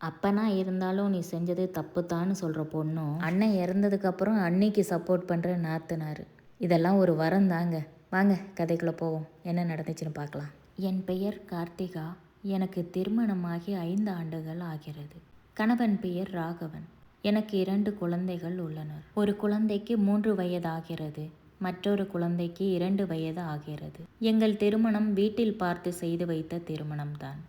அப்பனா இருந்தாலும் நீ செஞ்சது தப்புத்தான்னு சொல்கிற பொண்ணும், அண்ணன் இறந்ததுக்கப்புறம் அன்னைக்கு சப்போர்ட் பண்ணுற நாத்தனார். இதெல்லாம் ஒரு வரம் தாங்க. வாங்க கதைக்குள்ளே போவோம். என்ன நடந்துச்சுன்னு பார்க்கலாம். என் பெயர் கார்த்திகா. எனக்கு திருமணமாகி 5 ஆண்டுகள் ஆகிறது. கணவன் பெயர் ராகவன். எனக்கு 2 குழந்தைகள் உள்ளனர். ஒரு குழந்தைக்கு 3 வயது ஆகிறது. மற்றொரு குழந்தைக்கு 2 வயது ஆகிறது. எங்கள் திருமணம் வீட்டில் பார்த்து செய்து வைத்த திருமணம்தான்.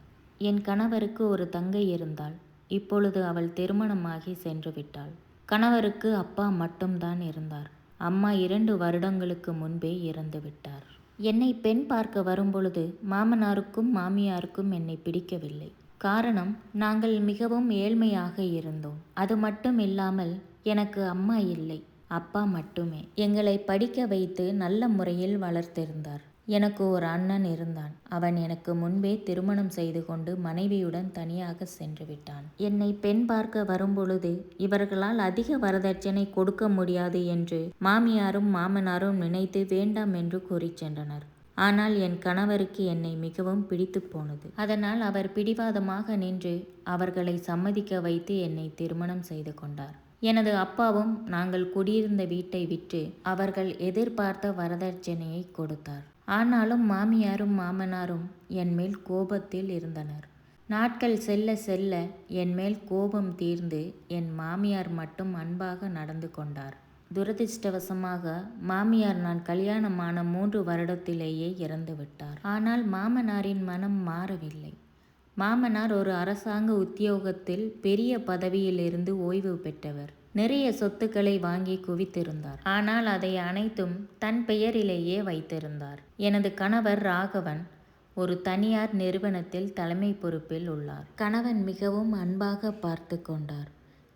என் கணவருக்கு ஒரு தங்கை இருந்தாள். இப்பொழுது அவள் திருமணமாகி சென்று விட்டாள். கணவருக்கு அப்பா மட்டும்தான் இருந்தார். அம்மா 2 வருடங்களுக்கு முன்பே இறந்து விட்டார். என்னை பெண் பார்க்க வரும்பொழுது மாமனாருக்கும் மாமியாருக்கும் என்னை பிடிக்கவில்லை. காரணம், நாங்கள் மிகவும் ஏழ்மையாக இருந்தோம். அது மட்டும் இல்லாமல் எனக்கு அம்மா இல்லை, அப்பா மட்டுமே. எங்களை படிக்க வைத்து நல்ல முறையில் வளர்த்திருந்தார். எனக்கு ஒரு அண்ணன் இருந்தான். அவன் எனக்கு முன்பே திருமணம் செய்து கொண்டு மனைவியுடன் தனியாக சென்று விட்டான். என்னை பெண் பார்க்க வரும்பொழுது இவர்களால் அதிக வரதட்சணை கொடுக்க முடியாது என்று மாமியாரும் மாமனாரும் நினைத்து வேண்டாம் என்று கூறி சென்றனர். ஆனால் என் கணவருக்கு என்னை மிகவும் பிடித்து போனது. அதனால் அவர் பிடிவாதமாக நின்று அவர்களை சம்மதிக்க வைத்து என்னை திருமணம் செய்து கொண்டார். எனது அப்பாவும் நாங்கள் குடியிருந்த வீட்டை விட்டு அவர்கள் எதிர்பார்த்த வரதட்சணையை கொடுத்தார். ஆனாலும் மாமியாரும் மாமனாரும் என் மேல் கோபத்தில் இருந்தனர். நாட்கள் செல்ல செல்ல என் மேல் கோபம் தீர்ந்து என் மாமியார் மட்டும் அன்பாக நடந்து கொண்டார். துரதிர்ஷ்டவசமாக மாமியார் நான் கல்யாணமான 3 வருடத்திலேயே இறந்து விட்டார். ஆனால் மாமனாரின் மனம் மாறவில்லை. மாமனார் ஒரு அரசாங்க உத்தியோகத்தில் பெரிய பதவியிலிருந்து ஓய்வு பெற்றவர். நிறைய சொத்துக்களை வாங்கி குவித்திருந்தார். ஆனால் அதை அனைத்தும் தன் பெயரிலேயே வைத்திருந்தார். எனது கணவர் ராகவன் ஒரு தனியார் நிறுவனத்தில் தலைமை பொறுப்பில் உள்ளார். கணவன் மிகவும் அன்பாக பார்த்து கொண்டார்.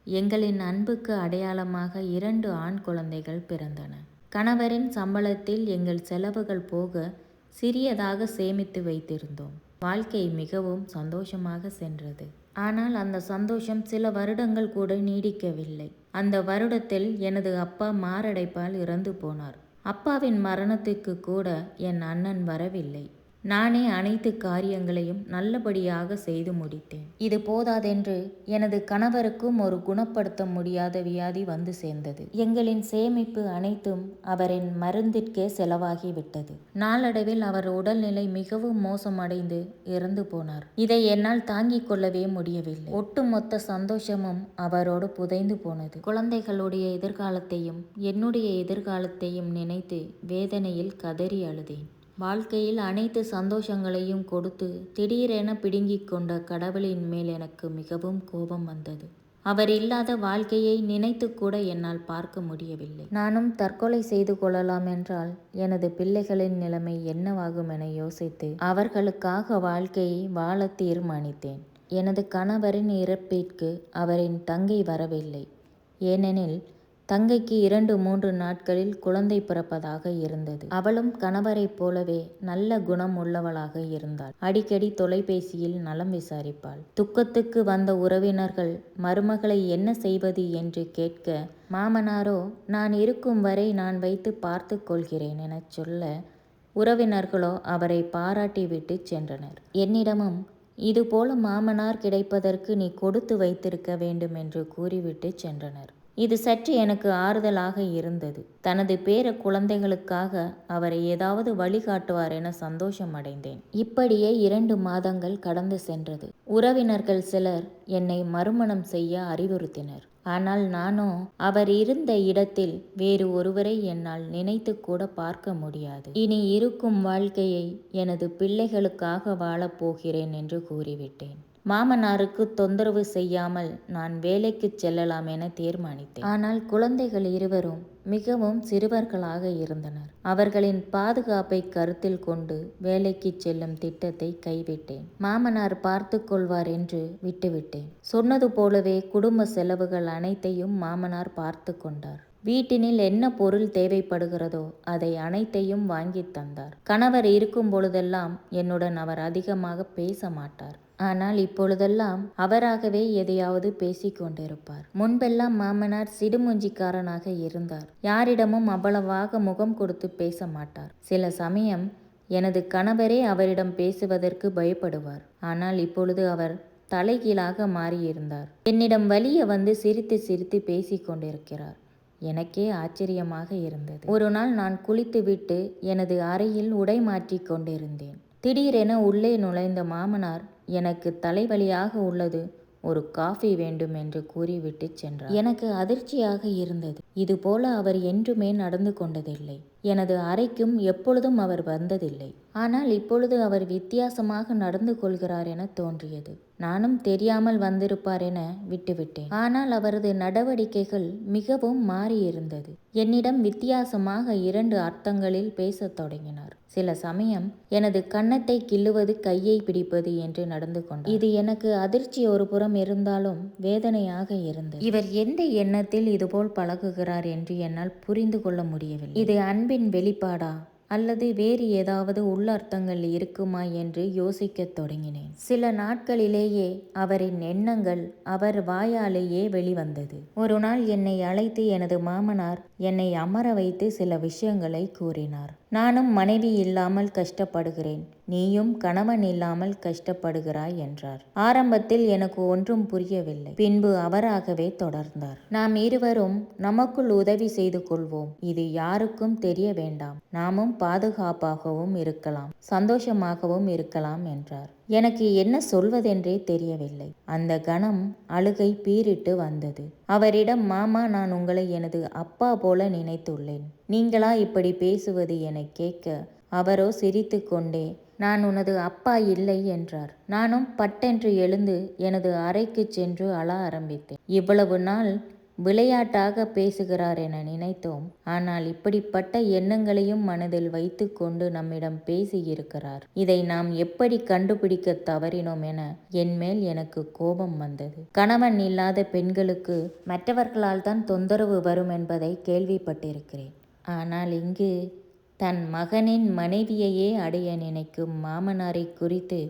எங்களின் அன்புக்கு அடையாளமாக 2 ஆண் குழந்தைகள் பிறந்தன. கணவரின் சம்பளத்தில் எங்கள் செலவுகள் போக சிறியதாக சேமித்து வைத்திருந்தோம். வாழ்க்கை மிகவும் சந்தோஷமாக சென்றது. ஆனால் அந்த சந்தோஷம் சில வருடங்கள் கூட நீடிக்கவில்லை. அந்த வருடத்தில் எனது அப்பா மாரடைப்பால் இறந்து போனார். அப்பாவின் மரணத்துக்கு கூட என் அண்ணன் வரவில்லை. நானே அனைத்து காரியங்களையும் நல்லபடியாக செய்து முடித்தேன். இது போதாதென்று எனது கணவருக்கும் ஒரு குணப்படுத்த முடியாத வியாதி வந்து சேர்ந்தது. எங்களின் சேமிப்பு அனைத்தும் அவரின் மருந்திற்கே செலவாகிவிட்டது. நாளடைவில் அவர் உடல்நிலை மிகவும் மோசமடைந்து இறந்து போனார். இதை என்னால் தாங்கிக் கொள்ளவே முடியவில்லை. ஒட்டுமொத்த சந்தோஷமும் அவரோடு புதைந்து போனது. குழந்தைகளுடைய எதிர்காலத்தையும் என்னுடைய எதிர்காலத்தையும் நினைத்து வேதனையில் கதறி அழுதேன். வாழ்க்கையில் அனைத்து சந்தோஷங்களையும் கொடுத்து திடீரென பிடுங்கிக் கொண்ட கடவுளின் மேல் எனக்கு மிகவும் கோபம் வந்தது. அவர் இல்லாத வாழ்க்கையை நினைத்து கூட என்னால் பார்க்க முடியவில்லை. நானும் தற்கொலை செய்து கொள்ளலாம் என்றால் எனது பிள்ளைகளின் நிலைமை என்னவாகும் என யோசித்து அவர்களுக்காக வாழ்க்கையை வாழ தீர்மானித்தேன். எனது கணவரின் இறப்பிற்கு அவரின் தங்கை வரவில்லை. ஏனெனில் தங்கைக்கு 2-3 நாட்களில் குழந்தை பிறப்பதாக இருந்தது. அவளும் கணவரைப் போலவே நல்ல குணம் உள்ளவளாக இருந்தாள். அடிக்கடி தொலைபேசியில் நலம் விசாரிப்பாள். துக்கத்துக்கு வந்த உறவினர்கள் மருமகளை என்ன செய்வது என்று கேட்க, மாமனாரோ நான் இருக்கும் வரை நான் வைத்து பார்த்து கொள்கிறேன் என சொல்ல, உறவினர்களோ அவரை பாராட்டிவிட்டு சென்றனர். என்னிடமும் இதுபோல மாமனார் கிடைப்பதற்கு நீ கொடுத்து வைத்திருக்க வேண்டும் என்று கூறிவிட்டு சென்றனர். இது சற்று எனக்கு ஆறுதலாக இருந்தது. தனது பேர குழந்தைகளுக்காக அவரை ஏதாவது வழிகாட்டுவார் என சந்தோஷம் அடைந்தேன். இப்படியே 2 மாதங்கள் கடந்து சென்றது. உறவினர்கள் சிலர் என்னை மறுமணம் செய்ய அறிவுறுத்தினர். ஆனால் நானோ அவர் இருந்த இடத்தில் வேறு ஒருவரை என்னால் நினைத்து கூட பார்க்க முடியாது. இனி இருக்கும் வாழ்க்கையை எனது பிள்ளைகளுக்காக வாழப்போகிறேன் என்று கூறிவிட்டேன். மாமனாருக்கு தொந்தரவு செய்யாமல் நான் வேலைக்கு செல்லலாம் என தீர்மானித்தேன். ஆனால் குழந்தைகள் இருவரும் மிகவும் சிறுவர்களாக இருந்தனர். அவர்களின் பாதுகாப்பை கருத்தில் கொண்டு வேலைக்கு செல்லும் திட்டத்தை கைவிட்டேன். மாமனார் பார்த்து கொள்வார் என்று விட்டுவிட்டேன். சொன்னது போலவே குடும்ப செலவுகள் அனைத்தையும் மாமனார் பார்த்து கொண்டார். வீட்டினில் என்ன பொருள் தேவைப்படுகிறதோ அதை அனைத்தையும் வாங்கி தந்தார். கணவர் இருக்கும் பொழுதெல்லாம் என்னுடன் அவர் அதிகமாக பேச மாட்டார். ஆனால் இப்பொழுதெல்லாம் அவராகவே எதையாவது பேசிக் கொண்டிருப்பார். முன்பெல்லாம் மாமனார் சிடுமூஞ்சிக்காரனாக இருந்தார். யாரிடமும் அவ்வளவாக முகம் கொடுத்து பேச மாட்டார். சில சமயம் எனது கணவரே அவரிடம் பேசுவதற்கு பயப்படுவார். ஆனால் இப்பொழுது அவர் தலைகீழாக மாறியிருந்தார். என்னிடம் வலிய வந்து சிரித்து சிரித்து பேசிக் கொண்டிருக்கிறார். எனக்கே ஆச்சரியமாக இருந்தது. ஒரு நாள் நான் குளித்துவிட்டு எனது அறையில் உடை மாற்றிக் கொண்டிருந்தேன். திடீரென உள்ளே நுழைந்த மாமனார், எனக்கு தலைவலியாக உள்ளது, ஒரு காஃபி வேண்டும் என்று கூறிவிட்டு சென்றார். எனக்கு அதிர்ச்சியாக இருந்தது. இதுபோல அவர் என்றுமே நடந்து கொண்டதில்லை. எனது அறைக்கும் எப்பொழுதும் அவர் வந்ததில்லை. ஆனால் இப்பொழுது அவர் வித்தியாசமாக நடந்து கொள்கிறார் என தோன்றியது. நானும் தெரியாமல் வந்திருப்பார் என விட்டுவிட்டேன். ஆனால் அவரது நடவடிக்கைகள் மிகவும் மாறியிருந்தது. என்னிடம் வித்தியாசமாக 2 அர்த்தங்களில் பேசத் தொடங்கினார். சில சமயம் எனது கன்னத்தை கிள்ளுவது, கையை பிடிப்பது என்று நடந்து கொண்டார். இது எனக்கு அதிர்ச்சி ஒரு புறம் இருந்தாலும் வேதனையாக இருந்தது. இவர் எந்த எண்ணத்தில் இதுபோல் பழகுகிறார் என்று என்னால் புரிந்து கொள்ள முடியவில்லை. இது அன்பின் வெளிப்பாடா அல்லது வேறு ஏதாவது உள்ளர்த்தங்கள் இருக்குமா என்று யோசிக்கத் தொடங்கினேன். சில நாட்களிலேயே அவரின் எண்ணங்கள் அவர் வாயாலேயே வெளிவந்தது. ஒரு நாள் என்னை அழைத்து எனது மாமனார் என்னை அமர வைத்து சில விஷயங்களை கூறினார். நானும் மனைவி இல்லாமல் கஷ்டப்படுகிறேன், நீயும் கணவன் இல்லாமல் கஷ்டப்படுகிறாய் என்றார். ஆரம்பத்தில் எனக்கு ஒன்றும் புரியவில்லை. பின்பு அவராகவே தொடர்ந்தார். நாம் இருவரும் நமக்குள் உதவி செய்து கொள்வோம். இது யாருக்கும் தெரிய வேண்டாம். நாமும் பாதுகாப்பாகவும் இருக்கலாம், சந்தோஷமாகவும் இருக்கலாம் என்றார். எனக்கு என்ன சொல்வதென்றே தெரியவில்லை. அந்த கணம் அழுகை பீறிட்டு வந்தது. அவரிடம், மாமா, நான் உங்களை எனது அப்பா போல நினைத்துள்ளேன். நீங்களா இப்படி பேசுவது என கேட்க, அவரோ சிரித்து கொண்டே, நான் உனது அப்பா இல்லை என்றார். நானும் பட்டென்று எழுந்து எனது அறைக்கு சென்று அழ ஆரம்பித்தேன். இவ்வளவு நாள் விளையாட்டாக பேசுகிறார் என நினைத்தோம். ஆனால் இப்படிப்பட்ட எண்ணங்களையும் மனதில் வைத்து கொண்டு நம்மிடம் பேசியிருக்கிறார். இதை நாம் எப்படி கண்டுபிடிக்க தவறினோம் என என்மேல் எனக்கு கோபம் வந்தது. கணவன் இல்லாத பெண்களுக்கு மற்றவர்களால் தான் தொந்தரவு வரும் என்பதை கேள்விப்பட்டிருக்கிறேன். ஆனால் இங்கு தன் மகனின் மனைவியையே அடைய நினைக்கும் மாமனாரை குறித்து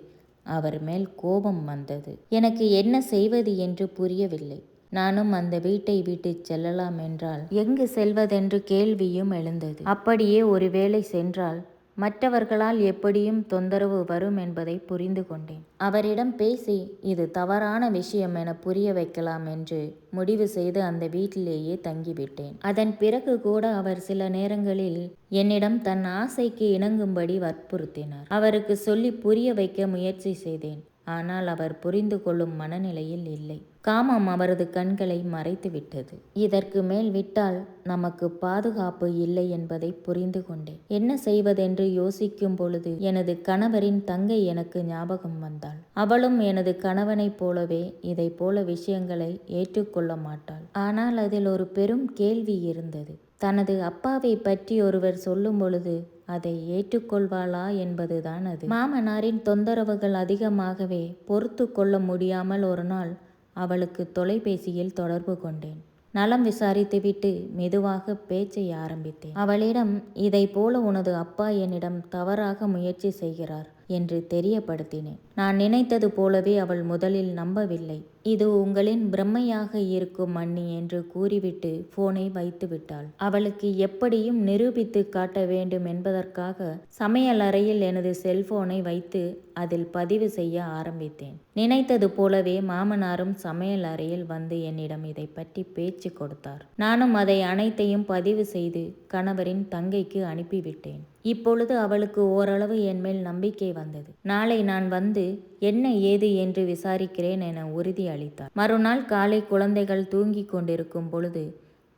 அவர் மேல் கோபம் வந்தது. எனக்கு என்ன செய்வது என்று புரியவில்லை. நானும் அந்த வீட்டை விட்டு செல்லலாம் என்றால் எங்கு செல்வதென்று கேள்வியும் எழுந்தது. அப்படியே ஒருவேளை சென்றால் மற்றவர்களால் எப்படியும் தொந்தரவு வரும் என்பதை புரிந்து கொண்டேன். அவரிடம் பேசி இது தவறான விஷயம் என புரிய வைக்கலாம் என்று முடிவு செய்து அந்த வீட்டிலேயே தங்கிவிட்டேன். அதன் பிறகு கூட அவர் சில நேரங்களில் என்னிடம் தன் ஆசைக்கு இணங்கும்படி வற்புறுத்தினார். அவருக்கு சொல்லி புரிய வைக்க முயற்சி செய்தேன். ஆனால் அவர் புரிந்து கொள்ளும் மனநிலையில் இல்லை. காமம் அவரது கண்களை மறைத்து விட்டது. இதற்கு மேல் விட்டால் நமக்கு பாதுகாப்பு இல்லை என்பதை புரிந்து கொண்டேன். என்ன செய்வதென்று யோசிக்கும் பொழுது எனது கணவரின் தங்கை எனக்கு ஞாபகம் வந்தாள். அவளும் எனது கணவனைப் போலவே இதை போல விஷயங்களை ஏற்றுக்கொள்ள மாட்டாள். ஆனால் அதில் ஒரு பெரும் கேள்வி இருந்தது. தனது அப்பாவை பற்றி ஒருவர் சொல்லும் பொழுது அதை ஏற்றுக்கொள்வாளா என்பதுதான் அது. மாமனாரின் தொந்தரவுகள் அதிகமாகவே பொறுத்து கொள்ள முடியாமல் ஒரு நாள் அவளுக்கு தொலைபேசியில் தொடர்பு கொண்டேன். நலம் விசாரித்துவிட்டு மெதுவாக பேச்சை ஆரம்பித்தேன். அவளிடம், இதை போல உனது அப்பா என்னிடம் தவறாக முயற்சி செய்கிறார் என்று தெரியப்படுத்தினேன். நான் நினைத்தது போலவே அவள் முதலில் நம்பவில்லை. இது உங்களின் பிரம்மையாக இருக்கும் அண்ணி என்று கூறிவிட்டு போனை வைத்து விட்டாள். அவளுக்கு எப்படியும் நிரூபித்து காட்ட வேண்டும் என்பதற்காக சமையல் அறையில் எனது செல்போனை வைத்து அதில் பதிவு செய்ய ஆரம்பித்தேன். நினைத்தது போலவே மாமனாரும் சமையல் அறையில் வந்து என்னிடம் இதை பற்றி பேச்சு கொடுத்தார். நானும் அதை அனைத்தையும் பதிவு செய்து கணவரின் தங்கைக்கு அனுப்பிவிட்டேன். இப்பொழுது அவளுக்கு ஓரளவு என் மேல் நம்பிக்கை வந்தது. நாளை நான் வந்து என்ன ஏது என்று விசாரிக்கிறேன் என உறுதி அளித்தார். மறுநாள் காலை குழந்தைகள் தூங்கிக் கொண்டிருக்கும் பொழுது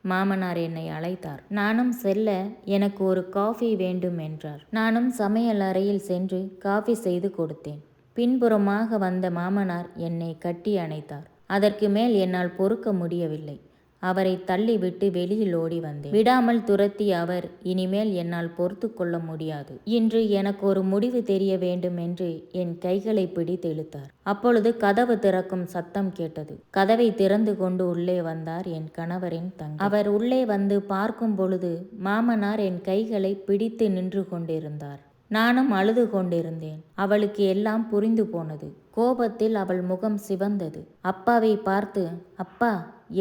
மாமனார் என்னை அழைத்தார். நானும் செல்ல எனக்கு ஒரு காஃபி வேண்டும் என்றார். நானும் சமையல் அறையில் சென்று காஃபி செய்து கொடுத்தேன். பின்புறமாக வந்த மாமனார் என்னை கட்டி அணைத்தார். அதற்கு மேல் என்னால் பொறுக்க முடியவில்லை. அவரை தள்ளிவிட்டு வெளியில் ஓடி வந்தேன். விடாமல் துரத்தி அவர், இனிமேல் என்னால் பொறுத்து கொள்ள முடியாது, இன்று எனக்கு ஒரு முடிவு தெரிய வேண்டும் என்று என் கைகளை பிடித்து இழுத்தார். அப்பொழுது கதவு திறக்கும் சத்தம் கேட்டது. கதவை திறந்து கொண்டு உள்ளே வந்தார் என் கணவரின் தங்கை. அவர் உள்ளே வந்து பார்க்கும் பொழுது மாமனார் என் கைகளை பிடித்து நின்று கொண்டிருந்தார். நானும் அழுது கொண்டிருந்தேன். அவளுக்கு எல்லாம் புரிந்து போனது. கோபத்தில் அவள் முகம் சிவந்தது. அப்பாவை பார்த்து, அப்பா,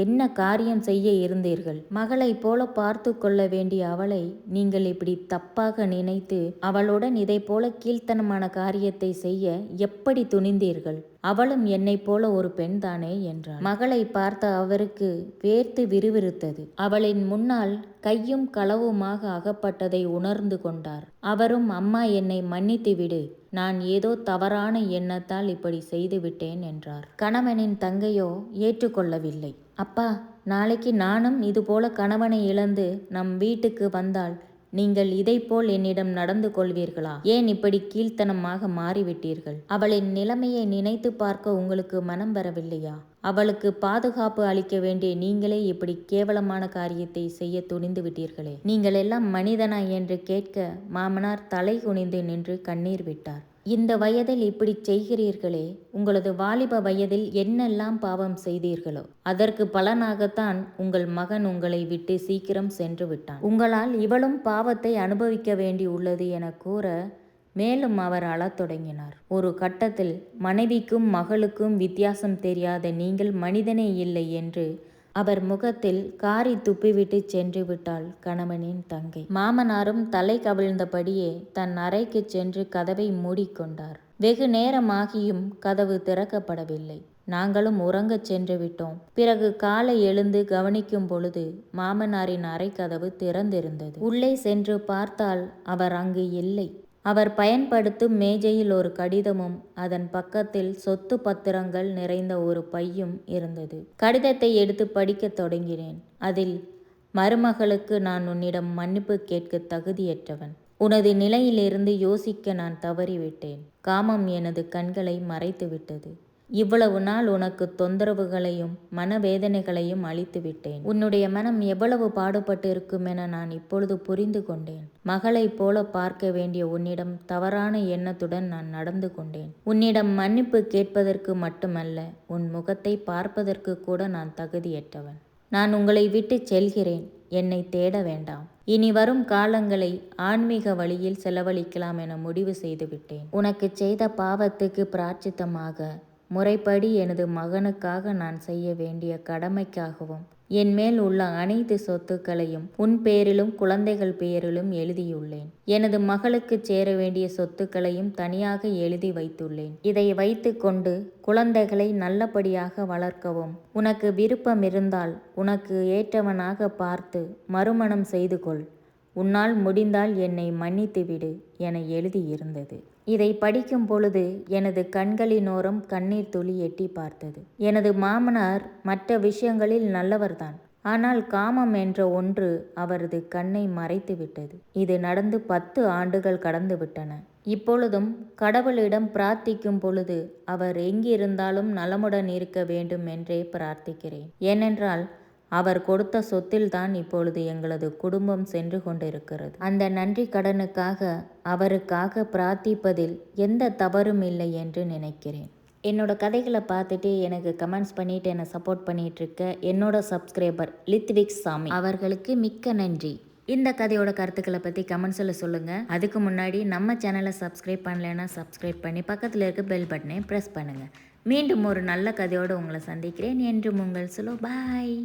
என்ன காரியம் செய்ய இருந்தீர்கள்? மகளைப் போல பார்த்து கொள்ள வேண்டிய அவளை நீங்கள் இப்படி தப்பாக நினைத்து அவளுடன் இதை போல கீழ்த்தனமான காரியத்தை செய்ய எப்படி துணிந்தீர்கள்? அவளும் என்னைப் போல ஒரு பெண்தானே என்றார். மகளை பார்த்த அவருக்கு வேர்த்து விறுவிறுத்தது. அவளின் முன்னால் கையும் களவுமாக அகப்பட்டதை உணர்ந்து கொண்டார். அவரும், அம்மா, என்னை மன்னித்து விடு, நான் ஏதோ தவறான எண்ணத்தால் இப்படி செய்துவிட்டேன் என்றார். கணவனின் தங்கையோ ஏற்றுக்கொள்ளவில்லை. அப்பா, நாளைக்கு நானும் இதுபோல கணவனை இழந்து நம் வீட்டுக்கு வந்தால் நீங்கள் இதைப்போல் என்னிடம் நடந்து கொள்வீர்களா? ஏன் இப்படி கீழ்த்தனமாக மாறிவிட்டீர்கள்? அவளின் நிலைமையை நினைத்து பார்க்க உங்களுக்கு மனம் வரவில்லையா? அவளுக்கு பாதுகாப்பு அளிக்க வேண்டிய நீங்களே இப்படி கேவலமான காரியத்தை செய்ய துணிந்து விட்டீர்களே. நீங்கள் எல்லாம் மனிதனா என்று கேட்க மாமனார் தலை குனிந்து நின்று கண்ணீர் விட்டார். இந்த வயதில் இப்படி செய்கிறீர்களே, உங்களது வாலிப வயதில் என்னெல்லாம் பாவம் செய்தீர்களோ அதற்கு பலனாகத்தான் உங்கள் மகன் உங்களை விட்டு சீக்கிரம் சென்று விட்டான். உங்களால் இவளும் பாவத்தை அனுபவிக்க வேண்டி உள்ளது என கூற மேலும் அவர் அழத் தொடங்கினார். ஒரு கட்டத்தில் மனைவிக்கும் மகளுக்கும் வித்தியாசம் தெரியாத நீங்கள் மனிதனே இல்லை என்று அவர் முகத்தில் காரி துப்பிவிட்டு சென்று விட்டாள் கணவனின் தங்கை. மாமனாரும் தலை கவிழ்ந்தபடியே தன் அறைக்கு சென்று கதவை மூடிக்கொண்டார். வெகு நேரமாகியும் கதவு திறக்கப்படவில்லை. நாங்களும் உறங்கச் சென்று விட்டோம். பிறகு காலை எழுந்து கவனிக்கும் பொழுது மாமனாரின் அறை கதவு திறந்திருந்தது. உள்ளே சென்று பார்த்தால் அவர் அங்கு இல்லை. அவர் பயன்படுத்தும் மேஜையில் ஒரு கடிதமும் அதன் பக்கத்தில் சொத்து பத்திரங்கள் நிறைந்த ஒரு பையும் இருந்தது. கடிதத்தை எடுத்து படிக்கத் தொடங்கினேன். அதில், மருமகளுக்கு நான் உன்னிடம் மன்னிப்பு கேட்க தகுதியற்றவன். உனது நிலையிலிருந்து யோசிக்க நான் தவறிவிட்டேன். காமம் எனது கண்களை மறைத்துவிட்டது. இவ்வளவு நாள் உனக்கு தொந்தரவுகளையும் மனவேதனைகளையும் அளித்து விட்டேன். உன்னுடைய மனம் எவ்வளவு பாடுபட்டு இருக்கும் என நான் இப்பொழுது புரிந்து கொண்டேன். மகளைப் போல பார்க்க வேண்டிய உன்னிடம் தவறான எண்ணத்துடன் நான் நடந்து கொண்டேன். உன்னிடம் மன்னிப்பு கேட்பதற்கு மட்டுமல்ல, உன் முகத்தை பார்ப்பதற்கு கூட நான் தகுதியற்றவன். நான் உங்களை விட்டு செல்கிறேன். என்னை தேட வேண்டாம். இனி வரும் காலங்களை ஆன்மீக வழியில் செலவழிக்கலாம் என முடிவு செய்துவிட்டேன். உனக்கு செய்த பாவத்துக்கு பிராச்சித்தமாக முறைப்படி எனது மகனுக்காக நான் செய்ய வேண்டிய கடமைக்காகவும் என் மேல் உள்ள அனைத்து சொத்துக்களையும் உன் பேரிலும் குழந்தைகள் பெயரிலும் எழுதியுள்ளேன். எனது மகளுக்கு சேர வேண்டிய சொத்துக்களையும் தனியாக எழுதி வைத்துள்ளேன். இதை வைத்து கொண்டு குழந்தைகளை நல்லபடியாக வளர்க்கவும் உனக்கு விருப்பம் இருந்தால் உனக்கு ஏற்றவனாக பார்த்து மறுமணம் செய்து கொள். உன்னால் முடிந்தால் என்னை மன்னித்துவிடு என எழுதியிருந்தது. இதை படிக்கும் பொழுது எனது கண்களினோரம் கண்ணீர் துளி எட்டி பார்த்தது. எனது மாமனார் மற்ற விஷயங்களில் நல்லவர்தான். ஆனால் காமம் என்ற ஒன்று அவரது கண்ணை மறைத்து விட்டது. இது நடந்து 10 ஆண்டுகள் கடந்து விட்டன. இப்பொழுதும் கடவுளிடம் பிரார்த்திக்கும் பொழுது அவர் எங்கிருந்தாலும் நலமுடன் இருக்க வேண்டும் என்றே பிரார்த்திக்கிறேன். ஏனென்றால் அவர் கொடுத்த சொத்தில்தான் இப்பொழுது எங்களது குடும்பம் சென்று கொண்டிருக்கிறது. அந்த நன்றி கடனுக்காக அவருக்காக பிரார்த்திப்பதில் எந்த தவறும் இல்லை என்று நினைக்கிறேன். என்னோட கதைகளை பார்த்துட்டு எனக்கு கமெண்ட்ஸ் பண்ணிட்டு என்னை சப்போர்ட் பண்ணிட்டு இருக்க என்னோட சப்ஸ்கிரைபர் லித்விக் சாமி அவர்களுக்கு மிக்க நன்றி. இந்த கதையோட கருத்துக்களை பற்றி கமெண்ட்ஸில் சொல்லுங்கள். அதுக்கு முன்னாடி நம்ம சேனலை சப்ஸ்கிரைப் பண்ணலைன்னா சப்ஸ்கிரைப் பண்ணி பக்கத்தில் இருக்க பெல் பட்டனை ப்ரெஸ் பண்ணுங்கள். மீண்டும் ஒரு நல்ல கதையோடு உங்களை சந்திக்கிறேன். என்றும் உங்கள் சுலோ. பாய்.